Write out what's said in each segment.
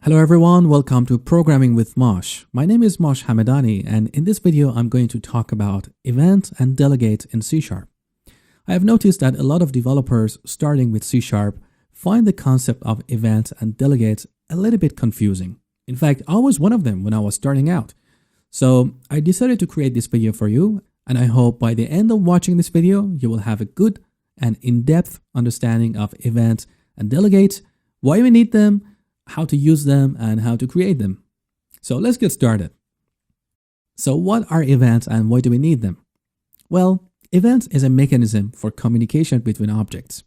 Hello everyone, welcome to Programming with Mosh. My name is Mosh Hamedani, and in this video I'm going to talk about events and delegates in C#. I have noticed that a lot of developers starting with C# find the concept of events and delegates a little bit confusing. In fact, I was one of them when I was starting out. So I decided to create this video for you, and I hope by the end of watching this video, you will have a good and in-depth understanding of events and delegates, why we need them, how to use them, and how to create them. So let's get started. So what are events and why do we need them? Well, events is a mechanism for communication between objects.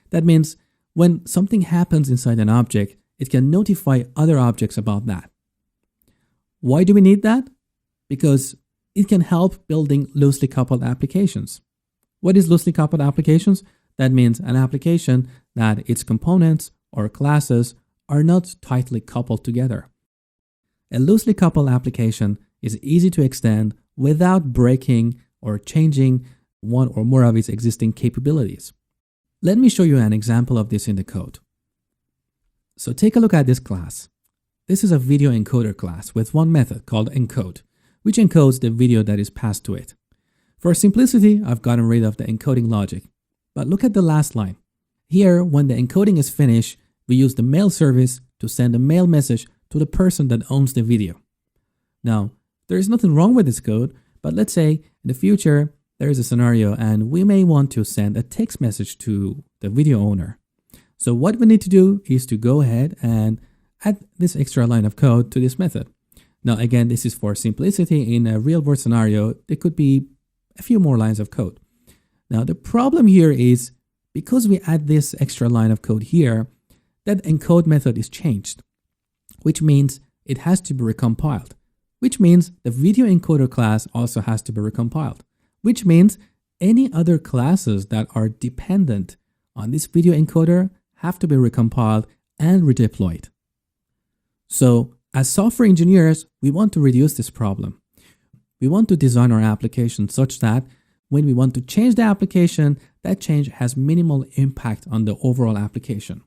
That means when something happens inside an object, it can notify other objects about that. Why do we need that? Because it can help building loosely coupled applications. What is loosely coupled applications? That means an application that its components or classes are not tightly coupled together. A loosely coupled application is easy to extend without breaking or changing one or more of its existing capabilities. Let me show you an example of this in the code. So take a look at this class. This is a video encoder class with one method called encode, which encodes the video that is passed to it. For simplicity, I've gotten rid of the encoding logic. But look at the last line. Here, when the encoding is finished, we use the mail service to send a mail message to the person that owns the video. Now, there is nothing wrong with this code, but let's say in the future, there is a scenario and we may want to send a text message to the video owner. So what we need to do is to go ahead and add this extra line of code to this method. Now, again, this is for simplicity. In a real world scenario, there could be a few more lines of code. Now, the problem here is because we add this extra line of code here, that encode method is changed, which means it has to be recompiled, which means the video encoder class also has to be recompiled, which means any other classes that are dependent on this video encoder have to be recompiled and redeployed. So as software engineers, we want to reduce this problem. We want to design our application such that when we want to change the application, that change has minimal impact on the overall application.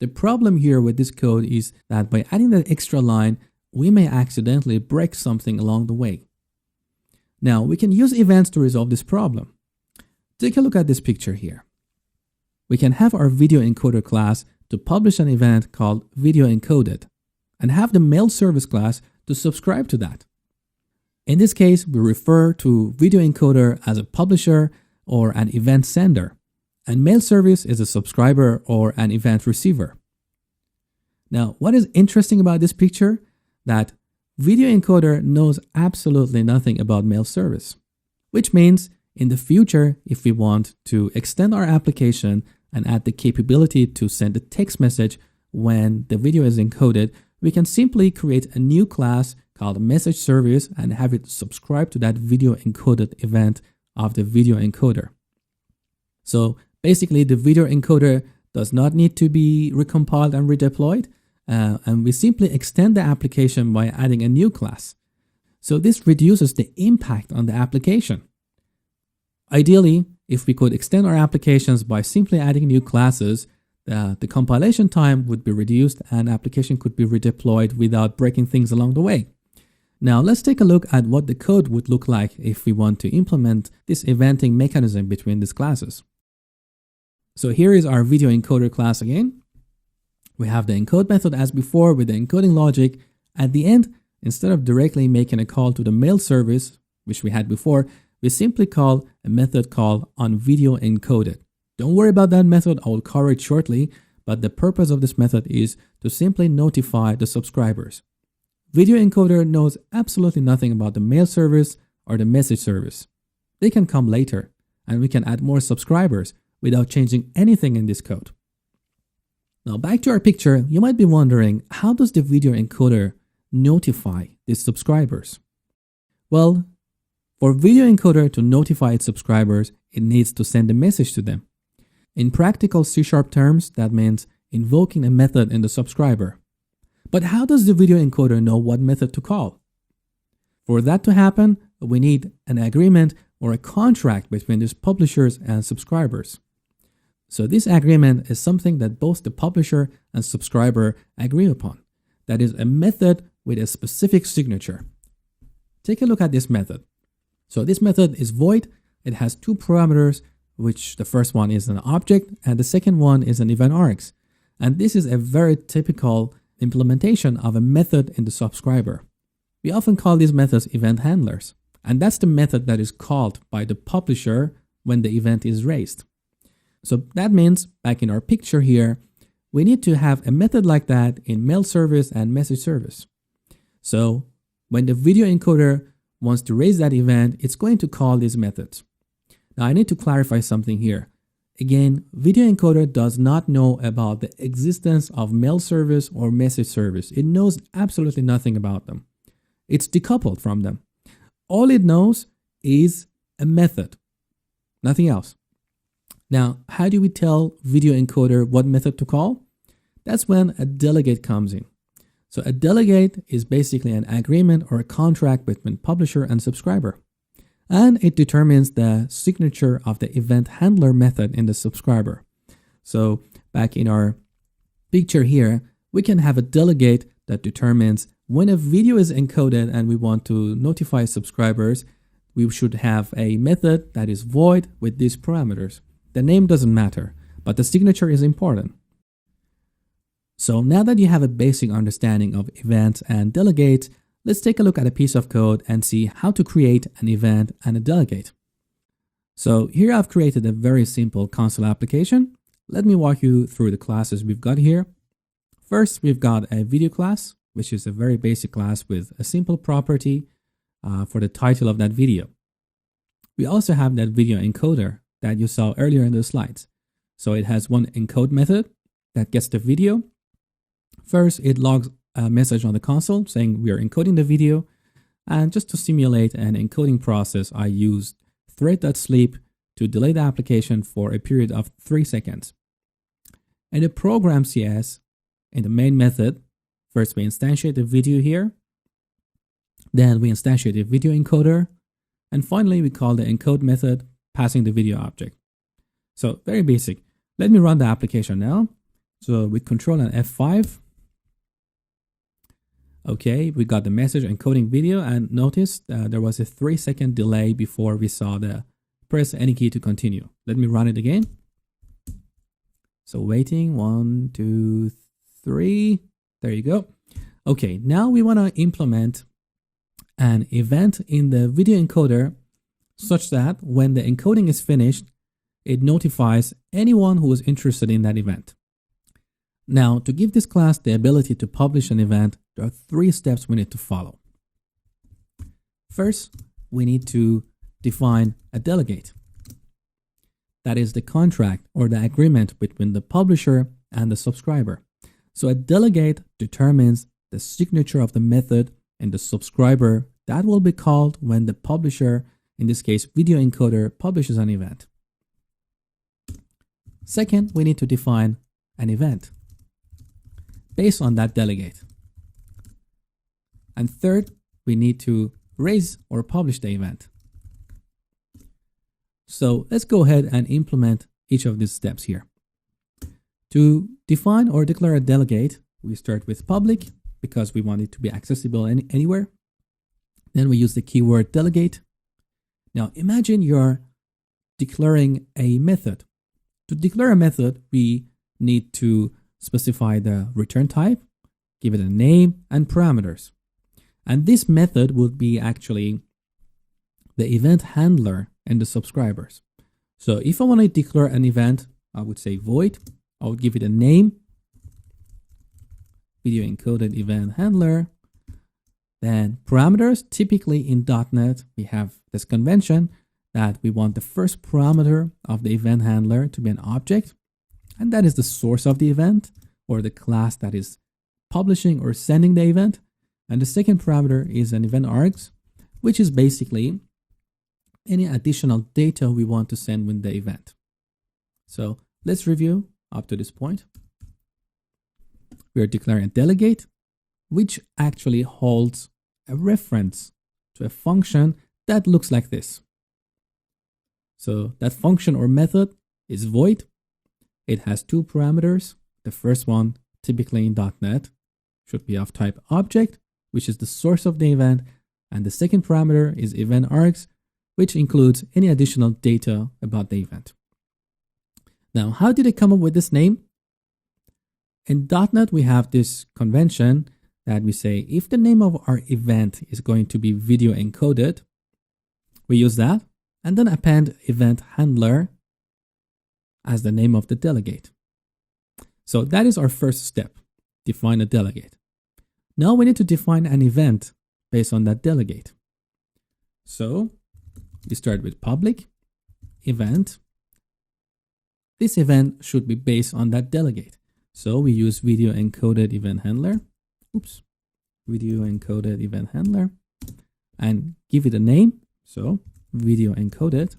The problem here with this code is that by adding that extra line, we may accidentally break something along the way. Now, we can use events to resolve this problem. Take a look at this picture here. We can have our video encoder class to publish an event called video encoded and have the mail service class to subscribe to that. In this case, we refer to video encoder as a publisher or an event sender, and mail service is a subscriber or an event receiver. Now, what is interesting about this picture? That video encoder knows absolutely nothing about mail service, which means in the future, if we want to extend our application and add the capability to send a text message when the video is encoded, we can simply create a new class called message service and have it subscribe to that video encoded event of the video encoder. So basically, the video encoder does not need to be recompiled and redeployed, and we simply extend the application by adding a new class. So this reduces the impact on the application. Ideally, if we could extend our applications by simply adding new classes, the compilation time would be reduced and application could be redeployed without breaking things along the way. Now let's take a look at what the code would look like if we want to implement this eventing mechanism between these classes. So here is our video encoder class again. We have the encode method as before with the encoding logic. At the end, instead of directly making a call to the mail service, which we had before, we simply call a method called onVideoEncoded. Don't worry about that method, I will cover it shortly, but the purpose of this method is to simply notify the subscribers. Video encoder knows absolutely nothing about the mail service or the message service. They can come later, and we can add more subscribers without changing anything in this code. Now back to our picture, you might be wondering, how does the video encoder notify its subscribers? Well, for video encoder to notify its subscribers, it needs to send a message to them. In practical C# terms, that means invoking a method in the subscriber. But how does the video encoder know what method to call? For that to happen, we need an agreement or a contract between these publishers and subscribers. So this agreement is something that both the publisher and subscriber agree upon. That is a method with a specific signature. Take a look at this method. So this method is void. It has two parameters, which the first one is an object and the second one is an event args. And this is a very typical implementation of a method in the subscriber. We often call these methods event handlers. And that's the method that is called by the publisher when the event is raised. So that means, back in our picture here, we need to have a method like that in mail service and message service. So when the video encoder wants to raise that event, it's going to call these methods. Now I need to clarify something here. Again, video encoder does not know about the existence of mail service or message service. It knows absolutely nothing about them. It's decoupled from them. All it knows is a method, nothing else. Now, how do we tell video encoder what method to call? That's when a delegate comes in. So a delegate is basically an agreement or a contract between publisher and subscriber. And it determines the signature of the event handler method in the subscriber. So back in our picture here, we can have a delegate that determines when a video is encoded and we want to notify subscribers, we should have a method that is void with these parameters. The name doesn't matter, but the signature is important. So now that you have a basic understanding of events and delegates, let's take a look at a piece of code and see how to create an event and a delegate. So here I've created a very simple console application. Let me walk you through the classes we've got here. First, we've got a video class, which is a very basic class with a simple property for the title of that video. We also have that video encoder that you saw earlier in the slides. So it has one encode method that gets the video. First, it logs a message on the console saying we are encoding the video. And just to simulate an encoding process, I used thread.sleep to delay the application for a period of 3 seconds. In the program CS, in the main method, first we instantiate the video here. Then we instantiate a video encoder. And finally, we call the encode method passing the video object. So very basic. Let me run the application now. So with Control and F5. Okay, we got the message encoding video, and notice there was a 3-second delay before we saw the press any key to continue. Let me run it again. So waiting, 1, 2, 3. There you go. Okay, now we want to implement an event in the video encoder such that when the encoding is finished, it notifies anyone who is interested in that event. Now, to give this class the ability to publish an event, there are 3 steps we need to follow. First, we need to define a delegate. That is the contract or the agreement between the publisher and the subscriber. So a delegate determines the signature of the method in the subscriber that will be called when the publisher, in this case video encoder, publishes an event. Second, we need to define an event based on that delegate. And third, we need to raise or publish the event. So let's go ahead and implement each of these steps here. To define or declare a delegate, we start with public because we want it to be accessible anywhere. Then we use the keyword delegate. Now imagine you're declaring a method. To declare a method, we need to specify the return type, give it a name and parameters. And this method would be actually the event handler and the subscribers. So if I want to declare an event, I would say void. I would give it a name, video encoded event handler. Then parameters, typically in .NET, we have this convention that we want the first parameter of the event handler to be an object. And that is the source of the event or the class that is publishing or sending the event. And the second parameter is an event args, which is basically any additional data we want to send with the event. So let's review up to this point. We are declaring a delegate, which actually holds a reference to a function that looks like this. So that function or method is void. It has two parameters. The first one, typically in .NET, should be of type object, which is the source of the event. And the second parameter is event args, which includes any additional data about the event. Now, how did they come up with this name? In .NET, we have this convention that we say if the name of our event is going to be video encoded, we use that and then append event handler as the name of the delegate. So that is our first step, define a delegate. Now we need to define an event based on that delegate. So we start with public event. This event should be based on that delegate. So we use video encoded event handler. Video encoded event handler and give it a name. So video encoded.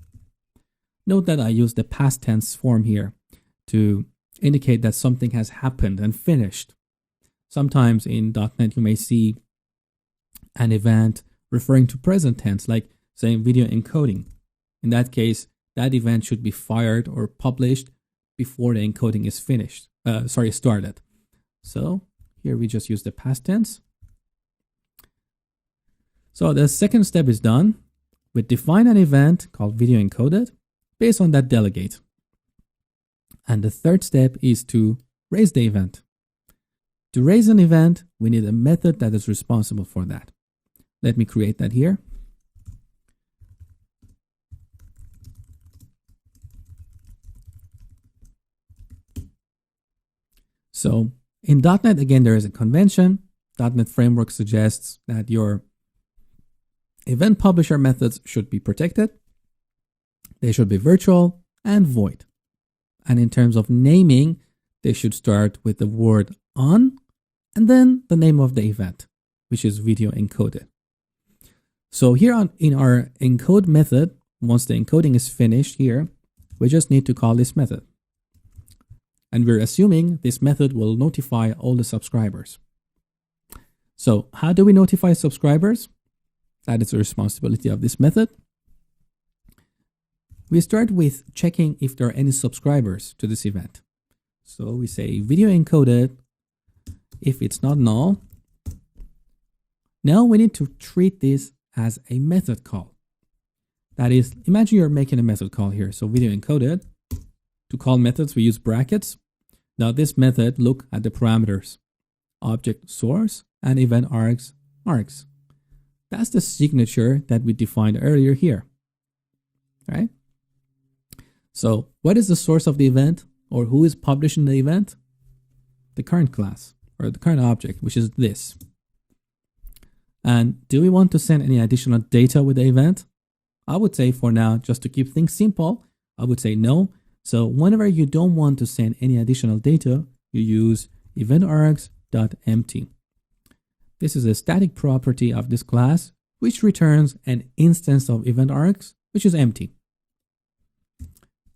Note that I use the past tense form here to indicate that something has happened and finished. Sometimes in .NET you may see an event referring to present tense, like saying video encoding. In that case, that event should be fired or published before the encoding is started. So here we just use the past tense. So the second step is done. We define an event called video encoded based on that delegate. And the third step is to raise the event. To raise an event, we need a method that is responsible for that. Let me create that here. So in .NET, again, there is a convention. .NET Framework suggests that your event publisher methods should be protected. They should be virtual and void. And in terms of naming, they should start with the word on and then the name of the event, which is video encoded. So here in our encode method, once the encoding is finished here, we just need to call this method. And we're assuming this method will notify all the subscribers. So how do we notify subscribers? That is the responsibility of this method. We start with checking if there are any subscribers to this event. So we say video encoded. If it's not null, now we need to treat this as a method call. That is, imagine you're making a method call here. So video encoded. To call methods, we use brackets. Now this method, look at the parameters, object source and event args. That's the signature that we defined earlier here, right? So what is the source of the event, or who is publishing the event? The current class or the current object, which is this. And do we want to send any additional data with the event? I would say for now, just to keep things simple, I would say no. So whenever you don't want to send any additional data, you use eventargs.empty. This is a static property of this class, which returns an instance of eventargs, which is empty.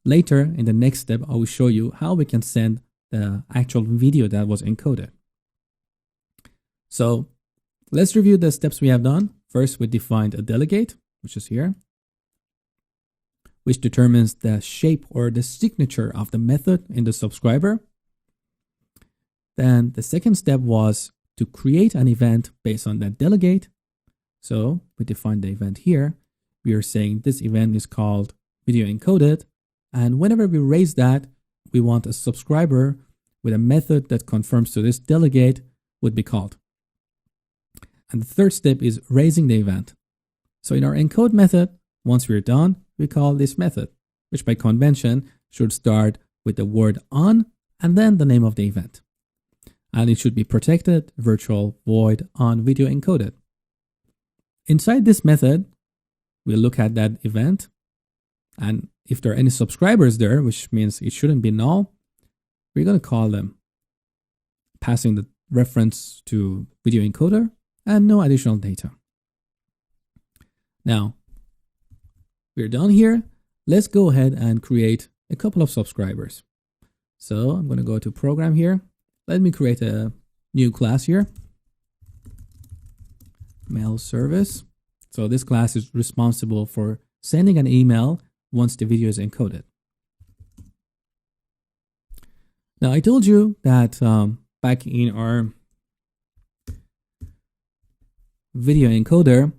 Later, in the next step, I will show you how we can send the actual video that was encoded. So let's review the steps we have done. First, we defined a delegate, which is here, which determines the shape or the signature of the method in the subscriber. Then the second step was to create an event based on that delegate. So we define the event here. We are saying this event is called video encoded. And whenever we raise that, we want a subscriber with a method that confirms to this delegate would be called. And the third step is raising the event. So in our encode method, once we're done, we call this method, which by convention should start with the word on and then the name of the event. And it should be protected, virtual, void, on video encoded. Inside this method, we'll look at that event. And if there are any subscribers there, which means it shouldn't be null, we're going to call them, passing the reference to video encoder and no additional data. Now, we're done here. Let's go ahead and create a couple of subscribers. So I'm going to go to program here. Let me create a new class here. Mail service. So this class is responsible for sending an email once the video is encoded. Now, I told you that back in our video encoder,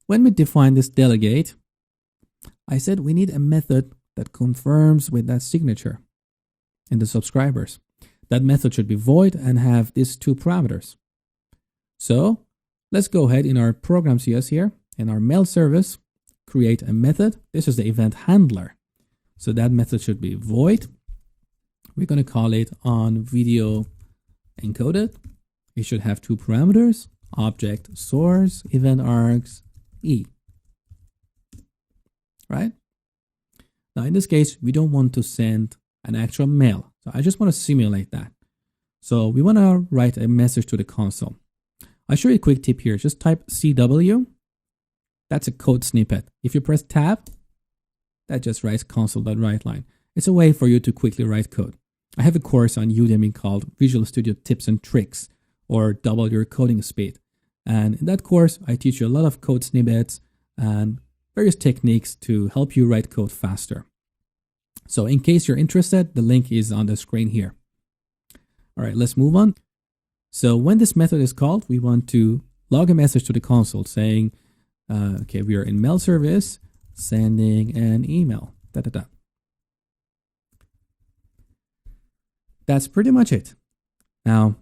when we define this delegate, I said we need a method that confirms with that signature in the subscribers. That method should be void and have these two parameters. So let's go ahead in our program CS here, in our mail service, create a method. This is the event handler. So that method should be void. We're going to call it on video encoded. It should have two parameters, object source, event args, E. Right? Now in this case, we don't want to send an actual mail. So I just want to simulate that. So we want to write a message to the console. I'll show you a quick tip here. Just type CW. That's a code snippet. If you press tab, that just writes console.writeLine. It's a way for you to quickly write code. I have a course on Udemy called Visual Studio Tips and Tricks, or Double Your Coding Speed. And in that course, I teach you a lot of code snippets and various techniques to help you write code faster. So in case you're interested, the link is on the screen here. All right, let's move on. So when this method is called, we want to log a message to the console saying, okay, we are in mail service, sending an email, That's pretty much it. Now,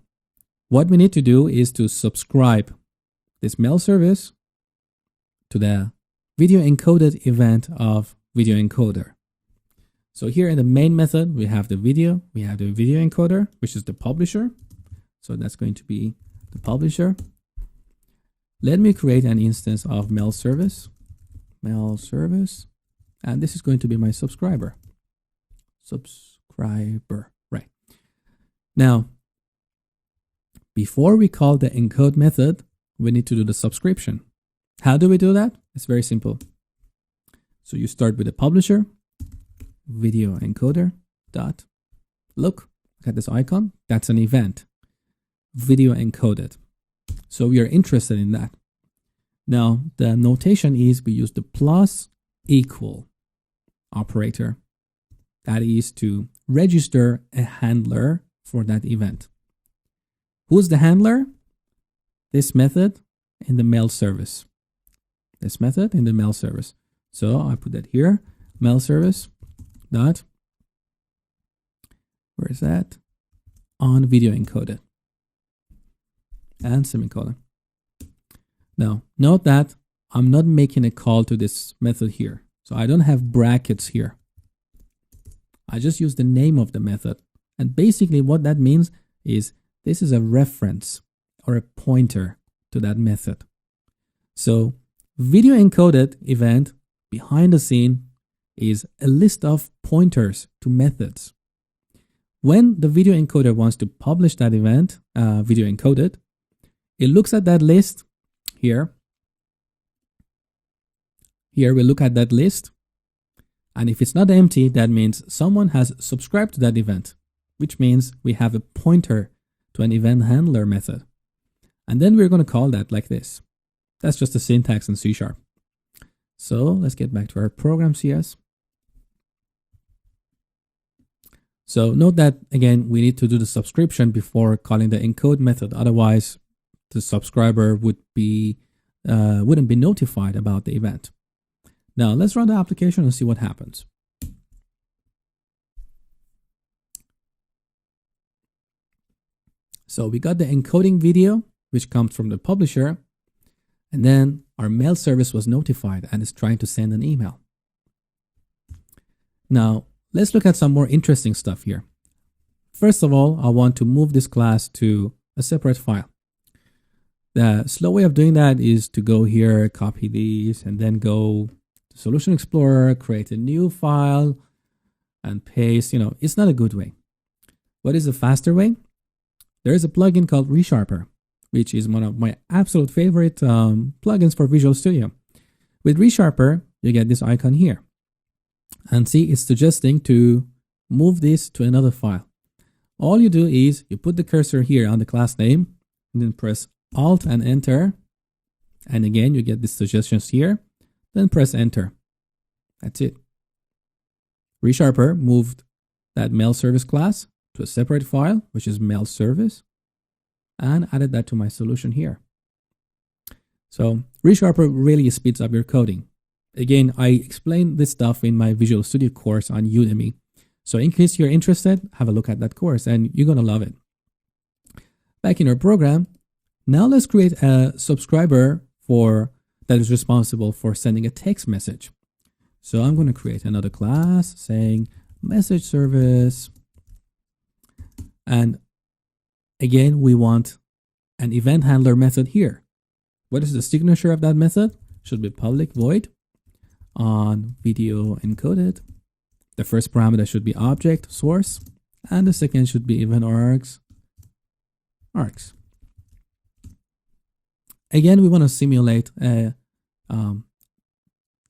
what we need to do is to subscribe this mail service to the video encoded event of video encoder. So here in the main method, we have the video encoder, which is the publisher. So that's going to be the publisher. Let me create an instance of mail service, and this is going to be my subscriber, right? Now, before we call the encode method, we need to do the subscription. How do we do that? It's very simple. So you start with the publisher, video encoder dot look at this icon. That's an event, video encoded. So we are interested in that. Now the notation is we use the plus equal operator. That is to register a handler for that event. Who's the handler? This method in the mail service. This method in the mail service. So I put that here, mail service dot, where is that? On video encoded and semicolon. Now note that I'm not making a call to this method here. So I don't have brackets here. I just use the name of the method. And basically what that means is this is a reference or a pointer to that method. So video encoded event behind the scene is a list of pointers to methods. When the video encoder wants to publish that event, video encoded, it looks at that list here. Here we look at that list. And if it's not empty, that means someone has subscribed to that event, which means we have a pointer to an event handler method. And then we're going to call that like this. That's just the syntax in C#. So let's get back to our program CS. So note that, again, we need to do the subscription before calling the encode method. Otherwise, the subscriber wouldn't be notified about the event. Now, let's run the application and see what happens. So we got the encoding video, which comes from the publisher. And then our mail service was notified and is trying to send an email. Now, let's look at some more interesting stuff here. First of all, I want to move this class to a separate file. The slow way of doing that is to go here, copy these, and then go to Solution Explorer, create a new file, and paste. It's not a good way. What is a faster way? There is a plugin called ReSharper, which is one of my absolute favorite plugins for Visual Studio. With ReSharper, you get this icon here. And see, it's suggesting to move this to another file. All you do is you put the cursor here on the class name, and then press Alt and Enter. And again, you get the suggestions here. Then press Enter. That's it. ReSharper moved that mail service class to a separate file, which is mail service, and added that to my solution here. So ReSharper really speeds up your coding. Again, I explained this stuff in my Visual Studio course on Udemy. So in case you're interested, have a look at that course and you're going to love it. Back in our program, now let's create a subscriber that is responsible for sending a text message. So I'm going to create another class saying message service. And again, we want an event handler method here. What is the signature of that method? Should be public void on video encoded. The first parameter should be object source, and the second should be event args. Again, we want to simulate a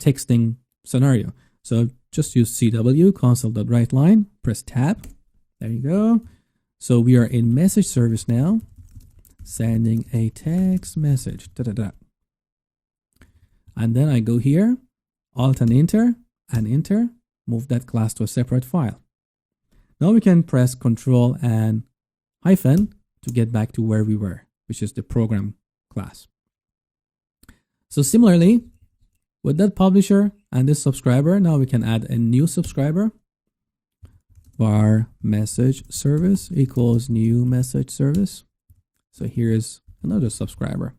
texting scenario. So just use CW, console.writeLine, press tab. There you go. So we are in message service now, sending a text message. And then I go here, Alt and enter, move that class to a separate file. Now we can press Control and hyphen to get back to where we were, which is the program class. So similarly, with that publisher and this subscriber, now we can add a new subscriber. Var message service equals new message service. So here's another subscriber.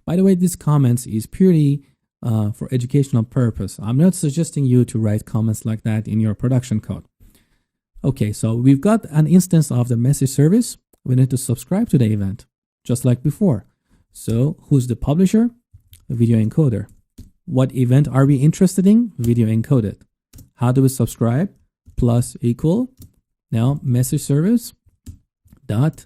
By the way, this comments is purely for educational purpose. I'm not suggesting you to write comments like that in your production code. Okay, so we've got an instance of the message service. We need to subscribe to the event, just like before. So who's the publisher? The video encoder. What event are we interested in? Video encoded. How do we subscribe? Plus equal. Now message service dot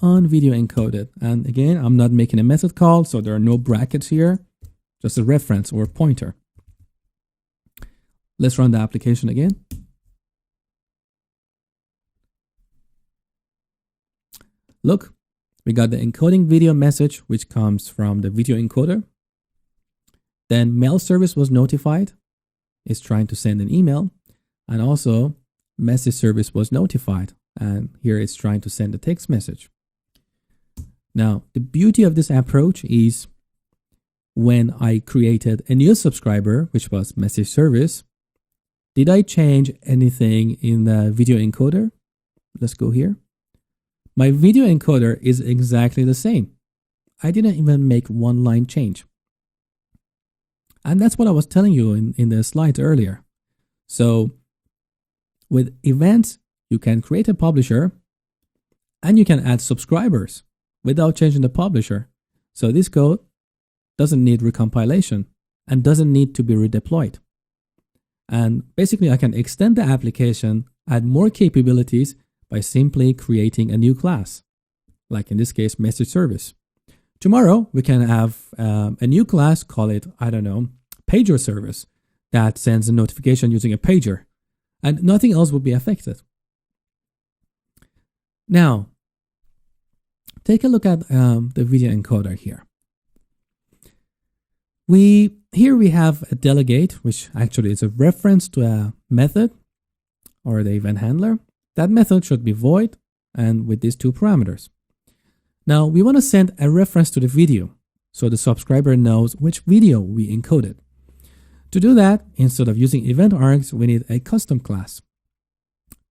on video encoded. And again, I'm not making a method call, so there are no brackets here. Just a reference or pointer. Let's run the application again. Look, we got the encoding video message, which comes from the video encoder. Then mail service was notified. It's trying to send an email. And also message service was notified. And here it's trying to send a text message. Now, the beauty of this approach is when I created a new subscriber, which was message service, did I change anything in the video encoder? Let's go here. My video encoder is exactly the same. I didn't even make one line change. And that's what I was telling you in the slides earlier. So with events, you can create a publisher and you can add subscribers without changing the publisher. So this code doesn't need recompilation and doesn't need to be redeployed. And basically I can extend the application, add more capabilities by simply creating a new class, like in this case, message service. Tomorrow we can have a new class, call it, I don't know, pager service, that sends a notification using a pager, and nothing else would be affected. Now, take a look at the video encoder here. Here we have a delegate, which actually is a reference to a method or the event handler. That method should be void and with these two parameters. Now we want to send a reference to the video so the subscriber knows which video we encoded. To do that, instead of using event args, we need a custom class.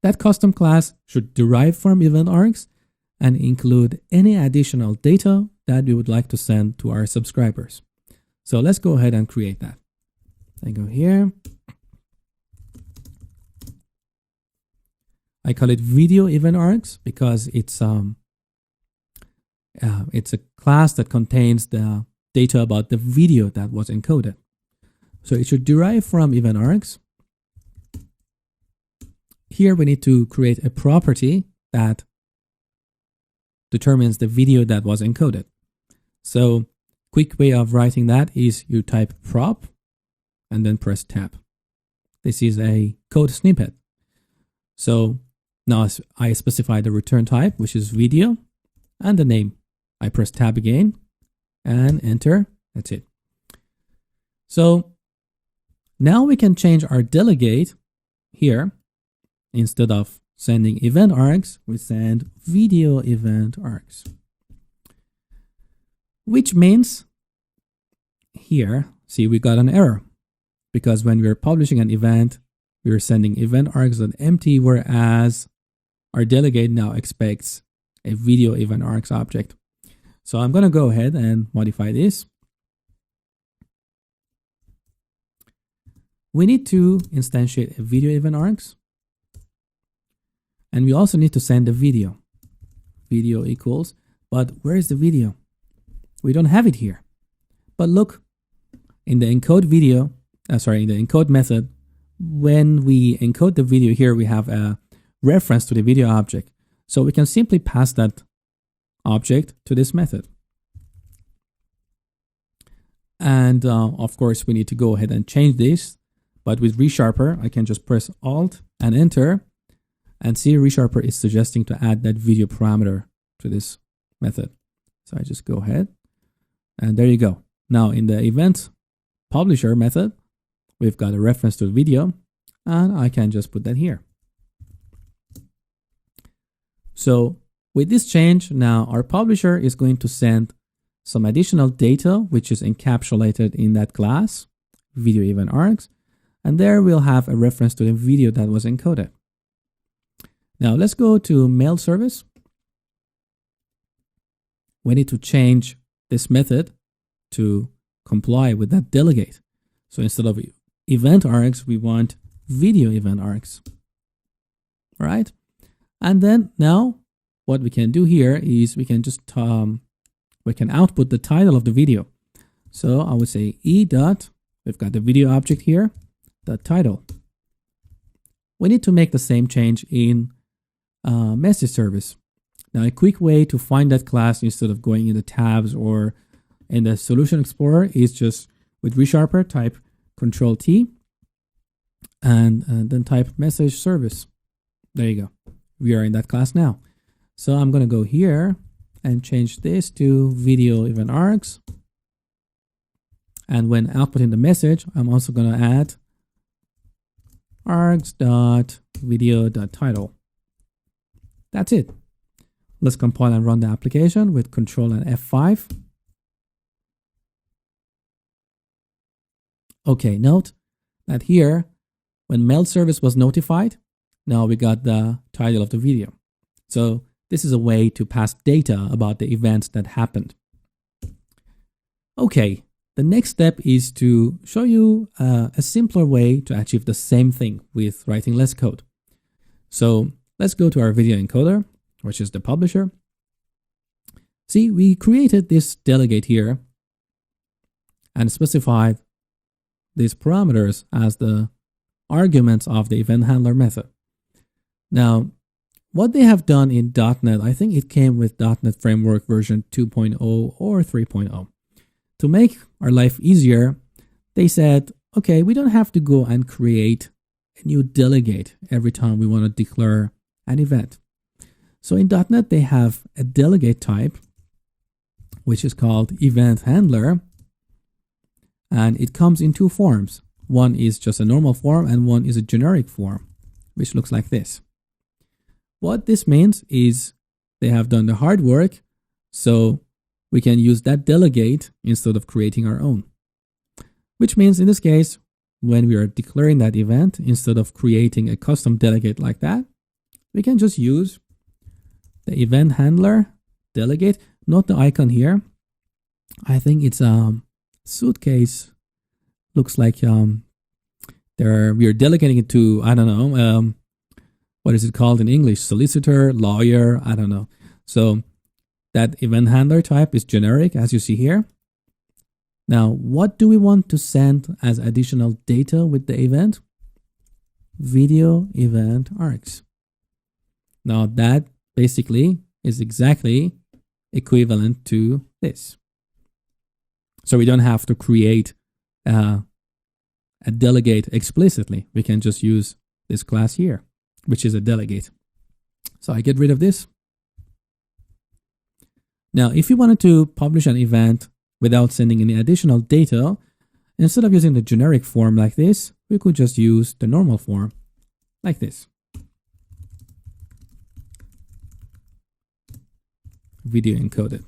That custom class should derive from event args and include any additional data that we would like to send to our subscribers. So let's go ahead and create that. I go here. I call it video event args because it's a class that contains the data about the video that was encoded. So it should derive from event args. Here we need to create a property that determines the video that was encoded. So quick way of writing that is you type prop and then press tab. This is a code snippet. So now I specify the return type, which is video, and the name. I press tab again and enter. That's it. So now we can change our delegate here. Instead of sending event args, we send video event args. Which means here, see, we got an error because when we're publishing an event, we're sending event args.empty, whereas our delegate now expects a video event args object. So I'm going to go ahead and modify this. We need to instantiate a video event args. And we also need to send the video. Video equals, but where is the video? We don't have it here. But look, in the encode video, in the encode method, when we encode the video here, we have a reference to the video object. So we can simply pass that object to this method. And of course, we need to go ahead and change this. But with ReSharper, I can just press Alt and Enter. And see, ReSharper is suggesting to add that video parameter to this method. So I just go ahead. And there you go. Now in the event publisher method, we've got a reference to the video. And I can just put that here. So with this change, now our publisher is going to send some additional data, which is encapsulated in that class, video event args. And there we'll have a reference to the video that was encoded. Now let's go to mail service. We need to change this method to comply with that delegate. So instead of event args, we want video event args. All right. And then now what we can do here is we can just we can output the title of the video. So I would say we've got the video object here, the title. We need to make the same change in message service. Now a quick way to find that class instead of going in the tabs or in the Solution Explorer is just with ReSharper type Control-T and then type message service. There you go. We are in that class now. So I'm going to go here and change this to video event args. And when outputting the message, I'm also going to add args.video.title. That's it. Let's compile and run the application with Control and F5. Okay, note that here, when mail service was notified, now we got the title of the video. So this is a way to pass data about the events that happened. Okay, the next step is to show you a simpler way to achieve the same thing with writing less code. So let's go to our video encoder, which is the publisher. See, we created this delegate here and specified these parameters as the arguments of the event handler method. Now, what they have done in .NET, I think it came with .NET Framework version 2.0 or 3.0. To make our life easier, they said, okay, we don't have to go and create a new delegate every time we want to declare an event. So in .NET, they have a delegate type, which is called event handler. And it comes in two forms. One is just a normal form and one is a generic form, which looks like this. What this means is they have done the hard work, so we can use that delegate instead of creating our own. Which means in this case, when we are declaring that event, instead of creating a custom delegate like that, we can just use the event handler delegate. Note the icon here. I think it's suitcase. Looks like we are delegating it to, I don't know, what is it called in English? Solicitor, lawyer, I don't know. So that event handler type is generic, as you see here. Now, what do we want to send as additional data with the event? Video event args. Now that basically is exactly equivalent to this. So we don't have to create a delegate explicitly. We can just use this class here, which is a delegate. So I get rid of this. Now, if you wanted to publish an event without sending any additional data, instead of using the generic form like this, we could just use the normal form like this. video encoded.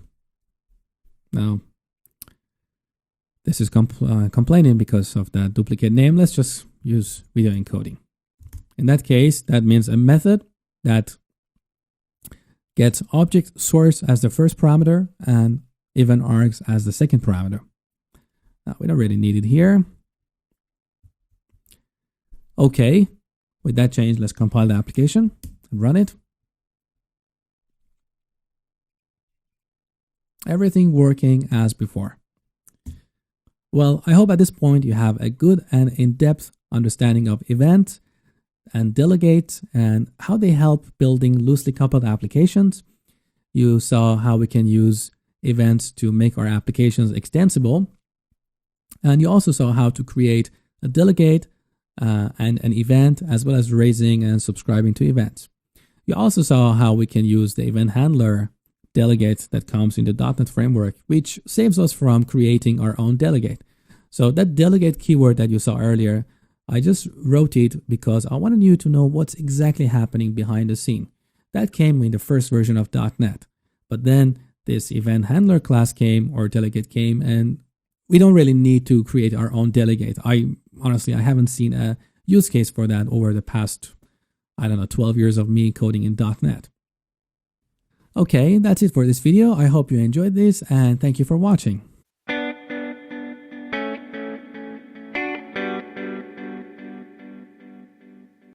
Now, this is complaining because of the duplicate name. Let's just use video encoding. In that case, that means a method that gets object source as the first parameter and event args as the second parameter. Now, we don't really need it here. Okay, with that change, let's compile the application and run it. Everything working as before. Well, I hope at this point you have a good and in-depth understanding of event and delegate and how they help building loosely coupled applications. You saw how we can use events to make our applications extensible. And you also saw how to create a delegate and an event, as well as raising and subscribing to events. You also saw how we can use the event handler delegate that comes in the .NET framework, which saves us from creating our own delegate. So that delegate keyword that you saw earlier, I just wrote it because I wanted you to know what's exactly happening behind the scene. That came in the first version of .NET. But then this event handler class came, or delegate came, and we don't really need to create our own delegate. Honestly, I haven't seen a use case for that over the past, 12 years of me coding in .NET. Okay, that's it for this video. I hope you enjoyed this, and thank you for watching.